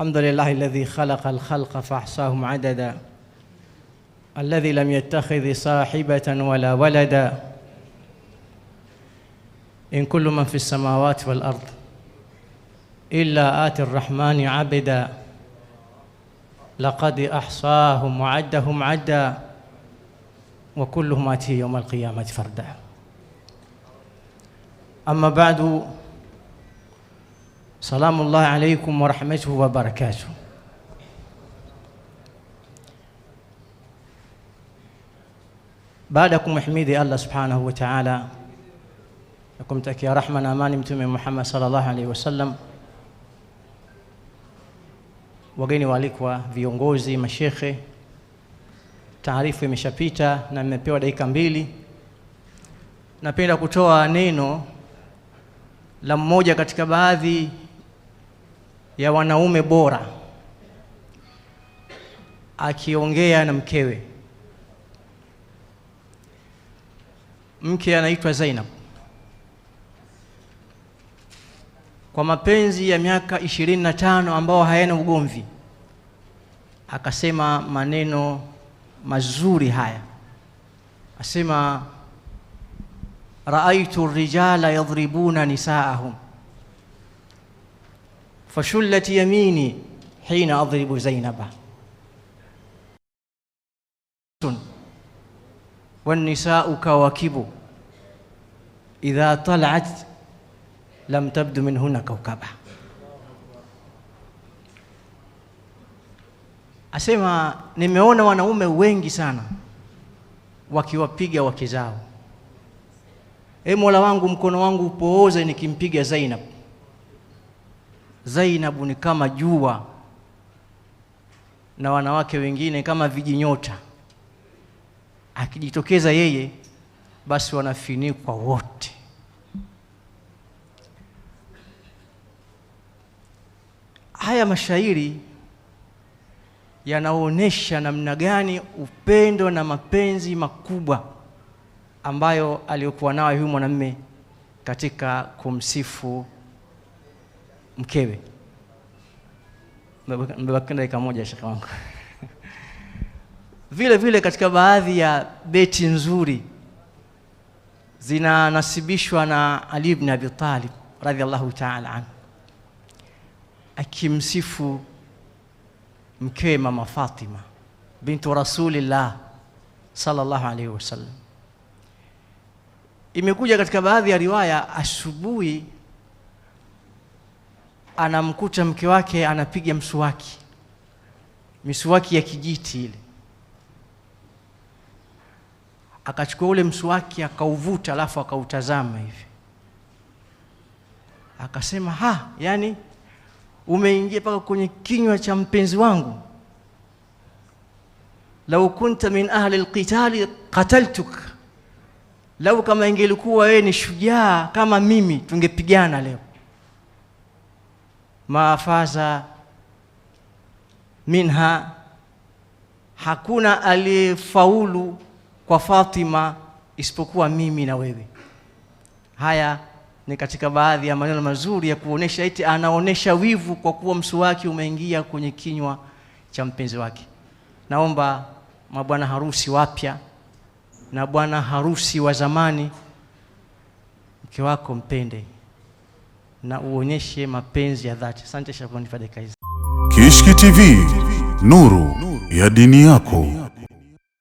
الحمد لله الذي خلق الخلق فأحصاهم عددا، الذي لم يتخذ صاحبة ولا ولدا، إن كل من في السماوات والأرض إلا آتي الرحمن عبدا، لقد أحصاهم وعدهم عدا، وكلهم آتيه يوم القيامة فردا. أما بعد، سلام الله عليكم ورحمته وبركاته. بعدكم محمدي الله سبحانه وتعالى لكم تكي رحمة أماني متومي محمد صلى الله عليه وسلم. Wageni walikwa, viongozi, mashekhe, taarifa imeshapita na nimepewa dakika 2. Napenda kutoa neno la mmoja katika baadhi ya wanaume bora akiongea na mkewe. Mke anaitwa Zainab. Kwa mapenzi ya miaka 25 ambao hayana ugomvi, akasema maneno mazuri haya. Asema, raaitu rijala yadhribuna nisaahum fashullat yamini hina adribu Zainaba wan nisau kawakibu idha talat lam tabdu minhunna kawkaba. Asema, nimeona wanaume wengi sana wakiwapiga wake zao. Mola wangu, mkono wangu upooze nikimpiga Zainab. Zainab ni kama jua na wanawake wengine kama vijinyota. Akijitokeza yeye, basi wanafinikwa wote. Haya mashairi yanaonesha namna gani upendo na mapenzi makubwa ambayo aliyokuwa nayo huyu mwanamume katika kumsifu mkewe. Mbebaki dakika moja shekhi wangu. Vile vile katika baadhi ya beti nzuri zinanasibishwa na Ali ibn Abi Talib radhiallahu ta'ala anhu, akimsifu mkewe mama Fatima bintu Rasulillah sallallahu alayhi wasallam. Imekuja katika baadhi ya riwaya, asubuhi anamkuta mke wake anapiga mswaki ya kijiti ile. Akachukua ule mswaki akauvuta, alafu akautazama hivi. Akasema, yani umeingia paka kwenye kinywa cha mpenzi wangu. Lau kunta min ahli alqitali qataltuk, lau kama ingelikuwa wewe ni shujaa kama mimi tungepigana leo. Maafaza minha, hakuna aliyefaulu kwa Fatima isipokuwa mimi na wewe. Haya ni katika baadhi ya maneno mazuri ya kuonesha eti anaonesha wivu kwa kuwa mswaki umeingia kwenye kinywa cha mpenzi wake. Naomba mabwana harusi wapya na bwana harusi wa zamani, mke wako mpende na uonyeshe mapenzi ya dhati. Asante Shabani Fadeka hizi. Kishki TV, nuru ya dini yako.